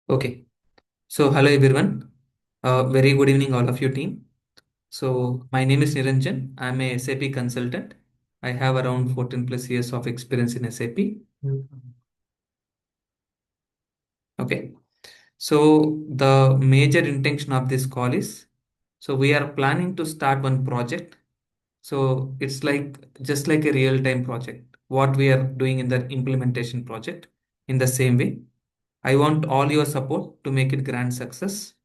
Okay. So, hello everyone. Very good evening, all of you team. So, my name is Niranjan. I'm a SAP consultant. I have around 14 plus years of experience in SAP. Okay. So, the major intention of this call is we are planning to start one project. So, it's like just like a real time project, what we are doing in the implementation project in the same way. I want all your support to make it grand success.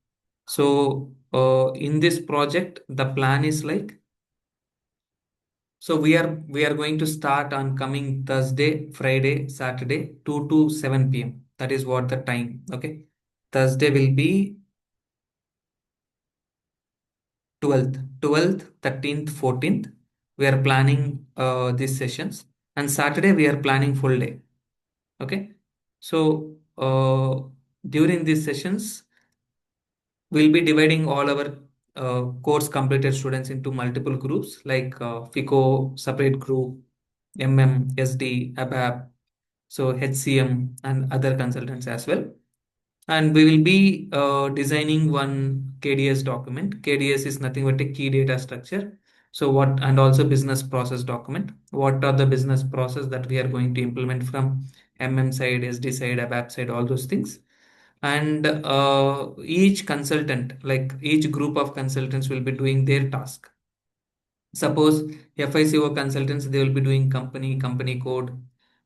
So, in this project, the plan is like we are going to start on coming Thursday, Friday, Saturday, 2 to 7 p.m. That is what the time. Okay, Thursday will be 12th, 13th, 14th. We are planning these sessions, and Saturday we are planning full day. Okay, so during these sessions we'll be dividing all our course completed students into multiple groups like FICO, separate group, SD, ABAP, so HCM and other consultants as well. And we will be designing one KDS document. KDS is nothing but a key data structure. So what, and also business process document. What are the business process that we are going to implement from side, SD side, ABAP side, all those things. And each consultant, like each group of consultants will be doing their task. Suppose FICO consultants, they will be doing company code,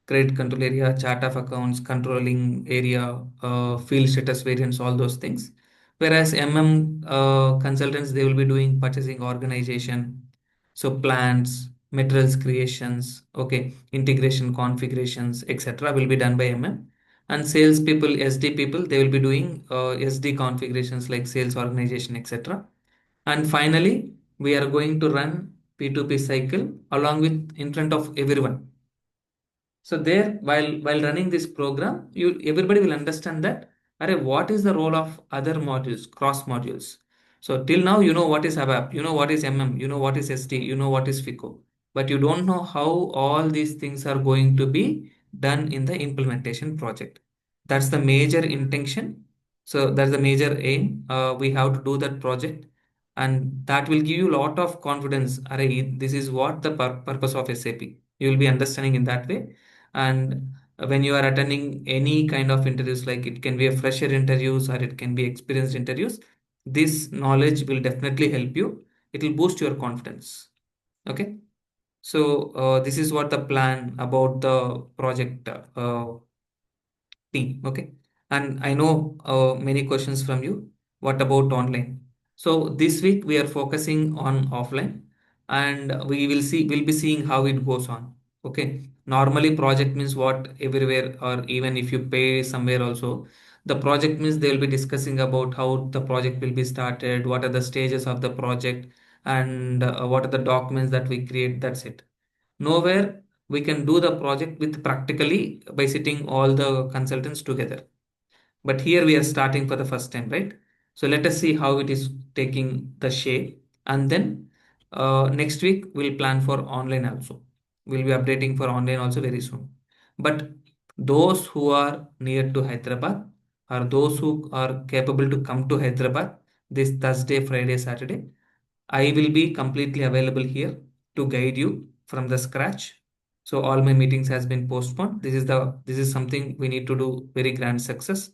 credit control area, chart of accounts, controlling area, field status variants, all those things. Whereas consultants, they will be doing purchasing organization, so plans, materials creations, okay, integration configurations, etc. will be done by And sales people, SD people, they will be doing SD configurations like sales organization, etc. And finally, we are going to run P2P cycle along with in front of everyone. So there, while running this program, you everybody will understand that, array, what is the role of other modules, cross modules. So till now, you know what is ABAP, you know what is you know what is SD, you know what is FICO, but you don't know how all these things are going to be done in the implementation project. That's the major intention. So that's the major aim. We have to do that project, and that will give you a lot of confidence. Array, this is what the purpose of SAP. You will be understanding in that way. And when you are attending any kind of interviews, like it can be a fresher interviews or it can be experienced interviews, this knowledge will definitely help you. It will boost your confidence. Okay. So this is what the plan about the project team. Okay. And I know many questions from you. What about online? So this week we are focusing on offline, and we'll be seeing how it goes on. Okay. Normally project means what everywhere, or even if you pay somewhere also, the project means they will be discussing about how the project will be started, what are the stages of the project, and what are the documents that we create. That's it. Nowhere we can do the project with practically by sitting all the consultants together. But here we are starting for the first time, right? So let us see how it is taking the shape. And then next week we'll plan for online also. We'll be updating for online also very soon. But those who are near to Hyderabad, or those who are capable to come to Hyderabad this Thursday, Friday, Saturday, I will be completely available here to guide you from the scratch. So all my meetings has been postponed. This is something we need to do very grand success.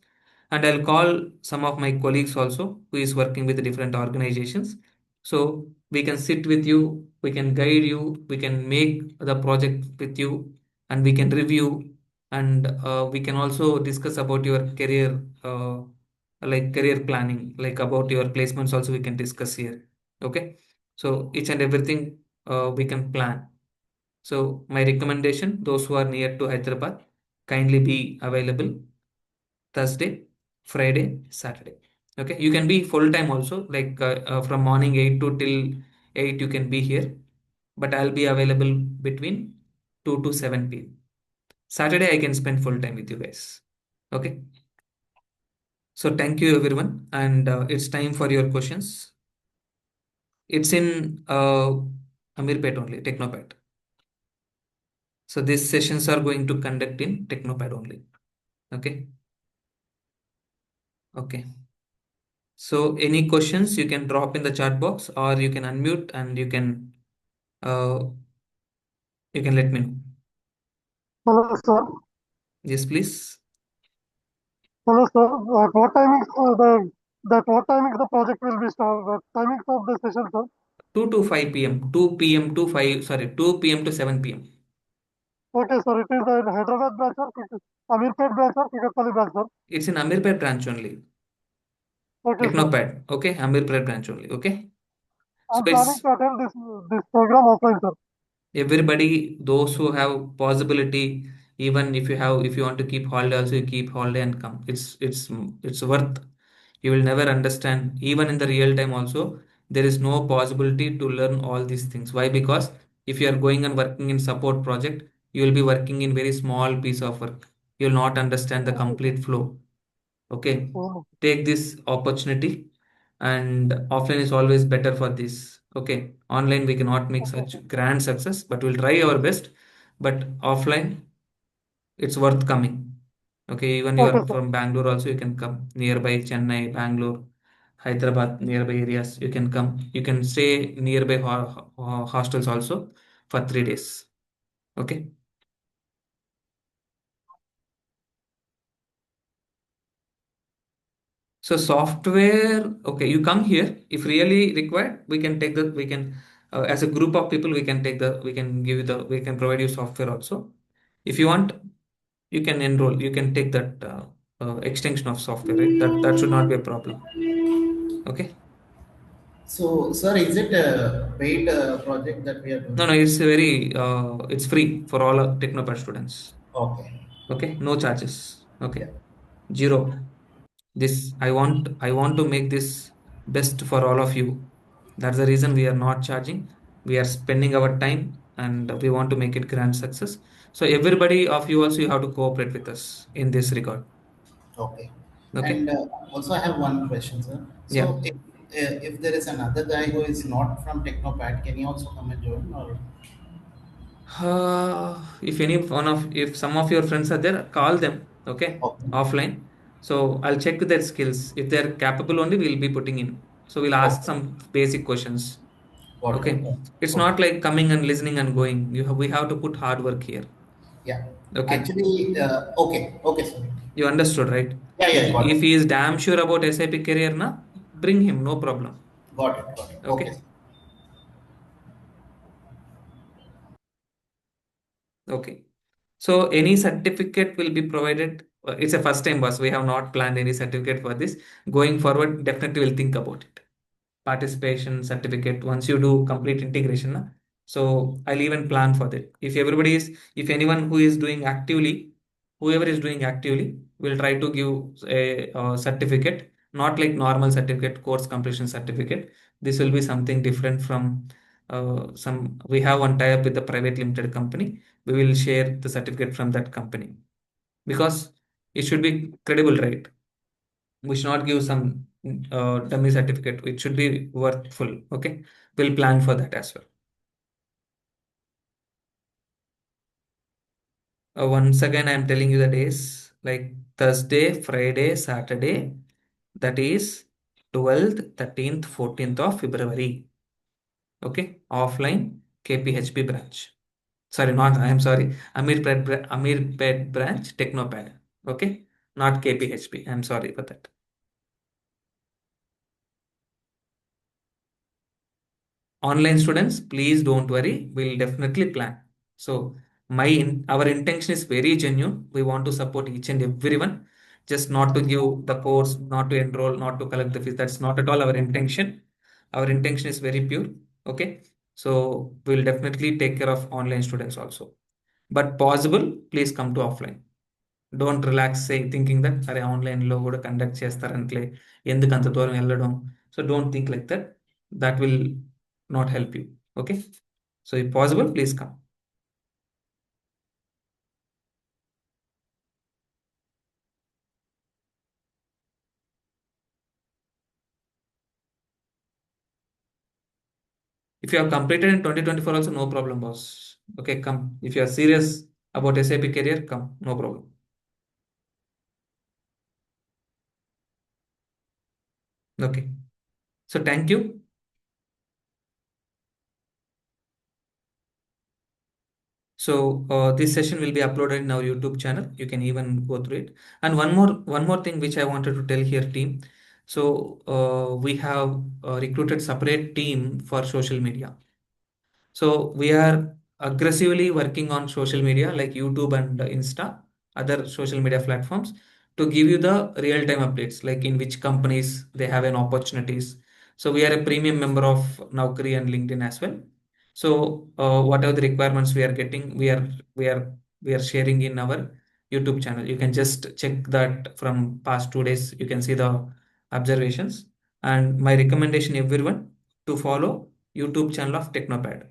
And I'll call some of my colleagues also who is working with different organizations. So we can sit with you, we can guide you, we can make the project with you, and we can review, and we can also discuss about your career, like career planning, like about your placements also we can discuss here. Okay, so each and everything we can plan. So my recommendation, those who are near to Hyderabad, kindly be available Thursday, Friday, Saturday. Okay, you can be full time also, like from morning 8 to till 8 you can be here, but I'll be available between 2 to 7 p.m. Saturday I can spend full time with you guys. Okay, so thank you everyone, and it's time for your questions. It's in Amirpet only, TechnoPad. So these sessions are going to conduct in TechnoPad only. Okay. Okay. So any questions you can drop in the chat box, or you can unmute and uh, you can let me know. Hello, sir. Yes, please. Hello, sir. At what timing that what timing the project will be start? The timings of the session, sir. 2 to 5 p.m. 2 p.m. to 5, sorry, 2 p.m. to 7 p.m. Okay, sir. It is the Hyderabad branch, sir. Amirpet branch, sir. Kikatpalli branch, sir. It's in Amirpet branch only. Okay, sir. TechnoPad. Okay, Amirpet branch only. Okay. So I'm planning it's to attend this program offline, sir. everybody, those who have possibility, even if you want to keep holiday also, you keep holiday and come. It's worth. You will never understand. Even in the real time also, there is no possibility to learn all these things. Why? Because if you are going and working in support project, you will be working in very small piece of work. You will not understand the Okay, sir. complete flow. Okay, Oh, take this opportunity, and offline is always better for this. Okay, online we cannot make okay, sir. such grand success, but we'll try our best. But offline, it's worth coming. Okay, even you Okay, are sir. from Bangalore, also you can come nearby Chennai, Bangalore, Hyderabad, nearby areas. You can come. You can stay nearby hostels also for 3 days. Okay. So software, okay, you come here. If really required, we can, as a group of people, we can give you we can provide you software also. If you want, you can enroll, you can take that extension of software, right? That should not be a problem. Okay. So, sir, is it a paid project that we are No, doing? no, it's free for all TechnoPad students. Okay. Okay. No charges. Yeah. Okay. Zero. I want to make this best for all of you. That's the reason we are not charging. We are spending our time and we want to make it grand success. So everybody of you also, you have to cooperate with us in this regard. Okay. Okay. And also, I have one question, sir. Yeah. So, if there is another guy who is not from Technopad, can he also come and join? Or If some of your friends are there, call them. Okay. okay, Offline. So I'll check their skills. If they're capable only, we'll be putting in. So we'll ask okay, some basic questions. got it. Okay. It's Okay, not like coming and listening and going. We have to put hard work here. yeah. Okay. Actually, okay, okay, sir. You understood, right? Yeah, If yeah, got if it, he is damn sure about SAP career, na, bring him, no problem. got it. Okay, Okay. sir. Okay. So any certificate will be provided. It's a first time, boss. We have not planned any certificate for this. Going forward, definitely we'll think about it. Participation certificate once you do complete integration, na? So I'll even plan for that. If anyone who is doing actively, whoever is doing actively, will try to give a certificate, not like normal certificate, course completion certificate. This will be something different from some we have one tie up with the private limited company. We will share the certificate from that company because it should be credible, right? We should not give some dummy certificate. It should be worthful. Okay, we'll plan for that as well. Once again, I'm telling you the days like Thursday, Friday, Saturday. That is 12th, 13th, 14th of February. Okay, offline KPHP branch. Sorry, not I am sorry. Amirpet branch Technopad. Okay, not KPHP. I'm sorry for that. Online students, please don't worry, we'll definitely plan. So our intention is very genuine. We want to support each and everyone, just not to give the course, not to enroll, not to collect the fees. That's not at all our intention. Our intention is very pure. Okay, so we'll definitely take care of online students also, but possible, please come to offline. Don't relax say thinking that అరే ఆన్లైన్లో కూడా conduct చేస్తారంటే ఎందుకు అంత దూరం వెళ్ళడం. So don't think like that. That will not help you. Okay. So if possible, please come. If you have completed in 2024 also, no problem, boss. Okay, come. If you are serious about SAP career, come. No problem. Okay. So thank you. So this session will be uploaded in our YouTube channel. You can even go through it. And one more thing which I wanted to tell here, team. So we have recruited separate team for social media. So we are aggressively working on social media like YouTube and Insta, other social media platforms to give you the real-time updates, like in which companies they have an opportunities. So we are a premium member of Naukri and LinkedIn as well. So whatever the requirements we are getting, we are sharing in our YouTube channel. You can just check that from past 2 days. You can see the observations. And my recommendation everyone to follow YouTube channel of TechnoPad.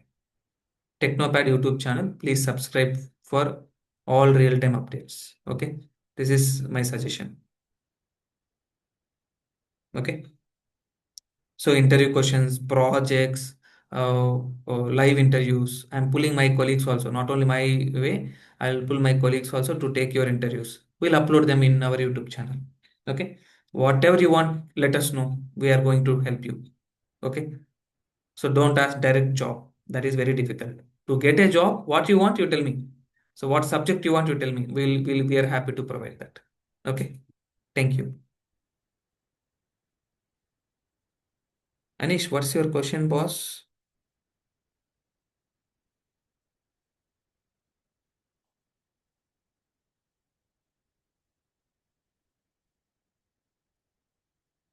TechnoPad YouTube channel. Please subscribe for all real-time updates. Okay. This is my suggestion. Okay. So interview questions, projects, live interviews. I'm pulling my colleagues also, not only my way, I'll pull my colleagues also to take your interviews. We'll upload them in our YouTube channel. Okay. Whatever you want, let us know. We are going to help you. Okay. So don't ask direct job. That is very difficult. To get a job, what you want, you tell me. So what subject you want, you tell me. We are happy to provide that. Okay. Thank you. Anish, what's your question, boss?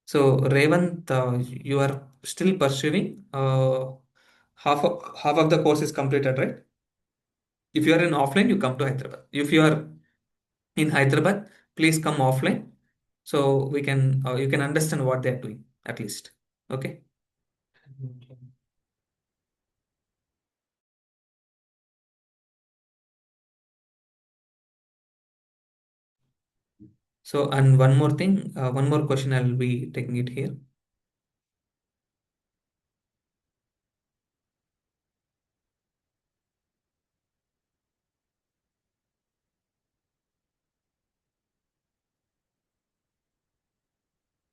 So Revant, you are still pursuing. Half of the course is completed, right? If you are in offline, you come to Hyderabad. If you are in Hyderabad, please come offline. So we can you can understand what they are doing at least. Okay. So, and one more thing, one more question, I'll be taking it here.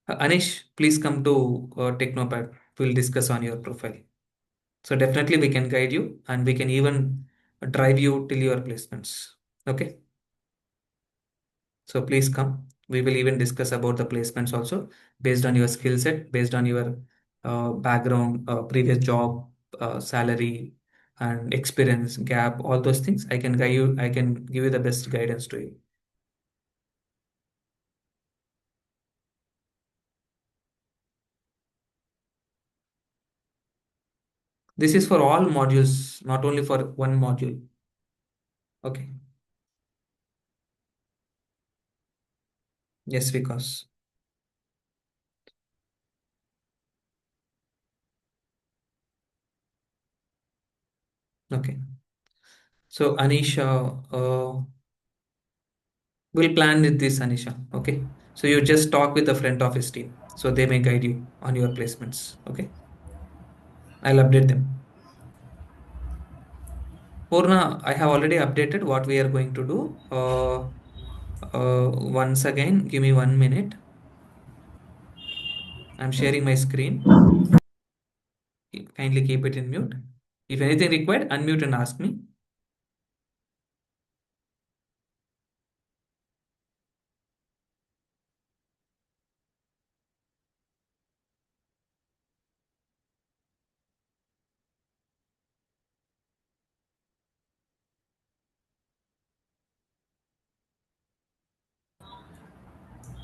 Anish, please come to TechnoPad. We'll discuss on your profile. So definitely we can guide you and we can even drive you till your placements. Okay. So please come. We will even discuss about the placements also based on your skill set, based on your background, previous job, salary, and experience gap, all those things. I can guide you. I can give you the best guidance to you. This is for all modules, not only for one module. Okay. Yes, because. Okay. So Anisha, we'll plan with this, Anisha. Okay. So you just talk with the front office team. So they may guide you on your placements. Okay. I'll update them. Purna, I have already updated what we are going to do. Once again, give me 1 minute. I'm sharing my screen. Kindly keep it in mute. If anything required, unmute and ask me.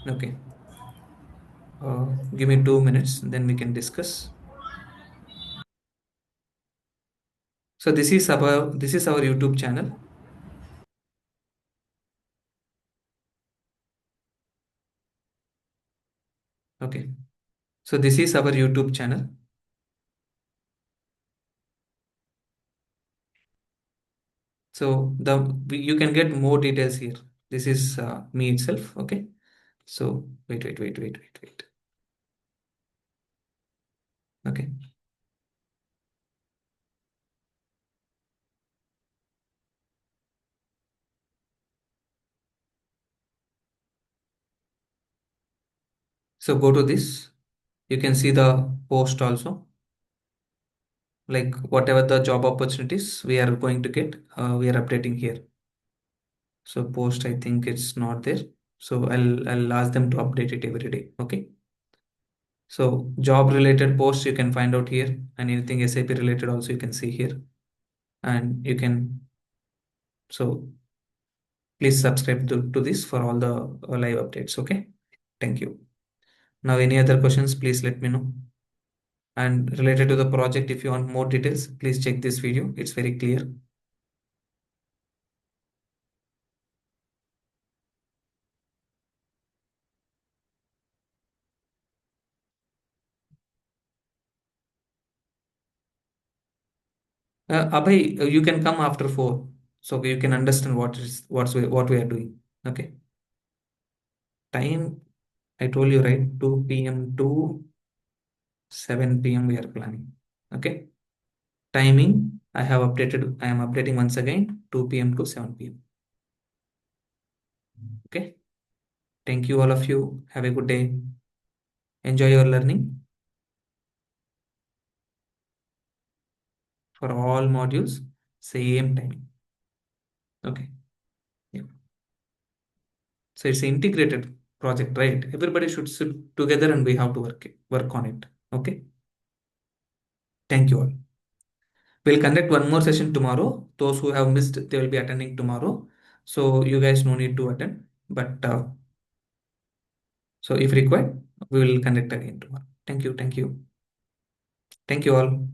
Okay. Give me 2 minutes, then we can discuss. So this is our YouTube channel. Okay. So this is our YouTube channel. So you can get more details here. This is me itself. Okay. So wait. Okay. So go to this. You can see the post also, like whatever the job opportunities we are going to get, we are updating here. So post, I think it's not there. So I'll ask them to update it every day. Okay. So job related posts you can find out here, and anything SAP related also you can see here. And you can, so please subscribe to this for all the live updates. Okay. Thank you. Now any other questions, please let me know. And related to the project, if you want more details, please check this video. It's very clear. Abhay, you can come after 4, so you can understand what we are doing. Okay. Time, I told you, right? 2 p.m. to 7 p.m. we are planning. Okay. Timing, I have updated. I am updating once again, 2 p.m. to 7 p.m. Okay. Thank you, all of you. Have a good day. Enjoy your learning for all modules. Same timing. Okay. Yeah. So it's an integrated project, right? Everybody should sit together and we have to work on it. Okay. Thank you all. We'll conduct one more session tomorrow. Those who have missed, they will be attending tomorrow. So you guys no need to attend. But so if required, we will conduct again tomorrow. Thank you. Thank you. Thank you all.